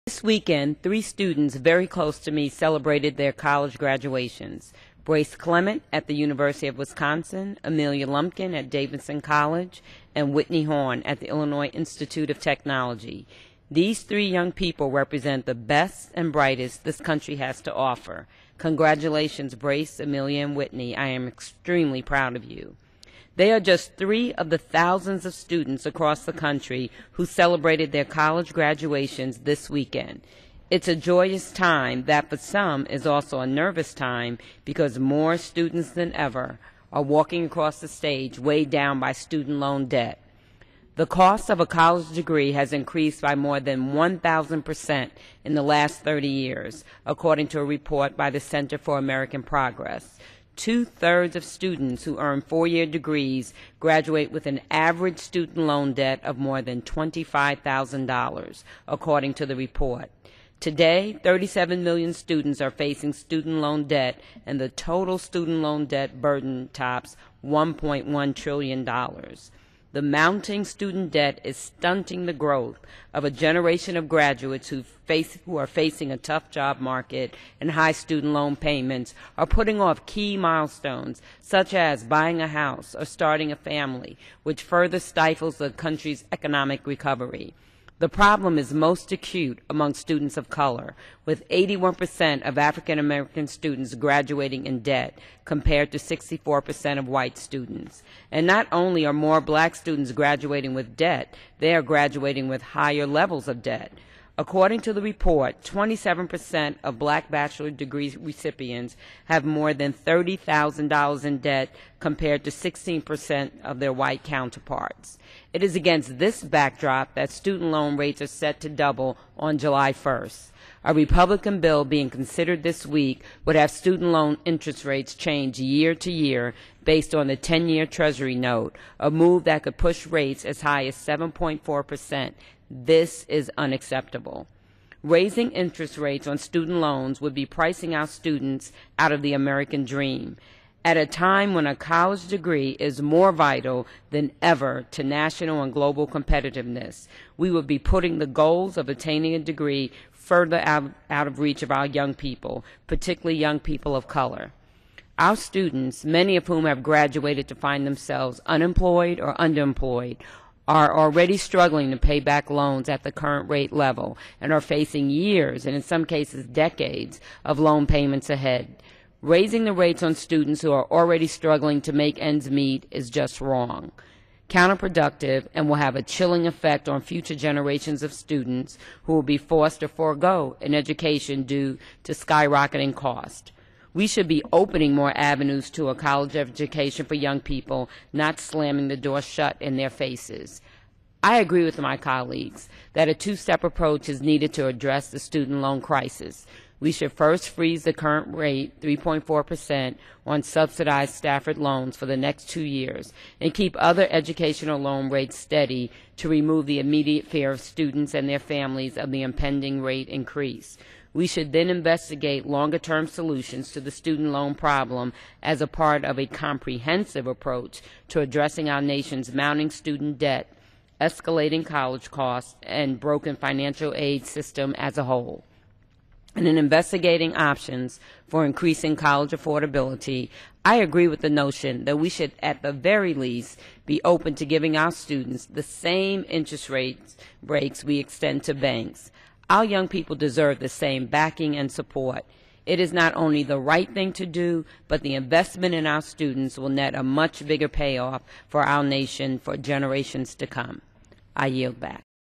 This weekend, 3 students very close to me celebrated their college graduations. Brace Clement at the University of Wisconsin, Amelia Lumpkin at Davidson College, and Whitney Horn at the Illinois Institute of Technology. These 3 young people represent the best and brightest this country has to offer. Congratulations, Brace, Amelia, and Whitney. I am extremely proud of you. They are just 3 of the thousands of students across the country who celebrated their college graduations this weekend. It's a joyous time that for some is also a nervous time because more students than ever are walking across the stage weighed down by student loan debt. The cost of a college degree has increased by more than 1,000% in the last 30 years, according to a report by the Center for American Progress. 2/3 of students who earn 4-year degrees graduate with an average student loan debt of more than $25,000, according to the report. Today, 37 million students are facing student loan debt, and the total student loan debt burden tops $1.1 trillion. The mounting student debt is stunting the growth of a generation of graduates who are facing a tough job market and high student loan payments, are putting off key milestones such as buying a house or starting a family, which further stifles the country's economic recovery. The problem is most acute among students of color, with 81% of African American students graduating in debt compared to 64% of white students. And not only are more black students graduating with debt, they are graduating with higher levels of debt. According to the report, 27% of black bachelor degree recipients have more than $30,000 in debt compared to 16% of their white counterparts. It is against this backdrop that student loan rates are set to double on July 1st. A Republican bill being considered this week would have student loan interest rates change year to year based on the 10-year Treasury note, a move that could push rates as high as 7.4%. This is unacceptable. Raising interest rates on student loans would be pricing out students out of the American dream. At a time when a college degree is more vital than ever to national and global competitiveness, we would be putting the goals of attaining a degree further out of reach of our young people, particularly young people of color. Our students, many of whom have graduated to find themselves unemployed or underemployed, are already struggling to pay back loans at the current rate level and are facing years, and in some cases decades, of loan payments ahead. Raising the rates on students who are already struggling to make ends meet is just wrong, counterproductive, and will have a chilling effect on future generations of students who will be forced to forego an education due to skyrocketing cost. We should be opening more avenues to a college education for young people, not slamming the door shut in their faces. I agree with my colleagues that a 2-step approach is needed to address the student loan crisis. We should first freeze the current rate, 3.4%, on subsidized Stafford loans for the next 2 years, and keep other educational loan rates steady to remove the immediate fear of students and their families of the impending rate increase. We should then investigate longer-term solutions to the student loan problem as a part of a comprehensive approach to addressing our nation's mounting student debt, escalating college costs, and broken financial aid system as a whole. And in investigating options for increasing college affordability, I agree with the notion that we should, at the very least, be open to giving our students the same interest breaks we extend to banks. Our young people deserve the same backing and support. It is not only the right thing to do, but the investment in our students will net a much bigger payoff for our nation for generations to come. I yield back.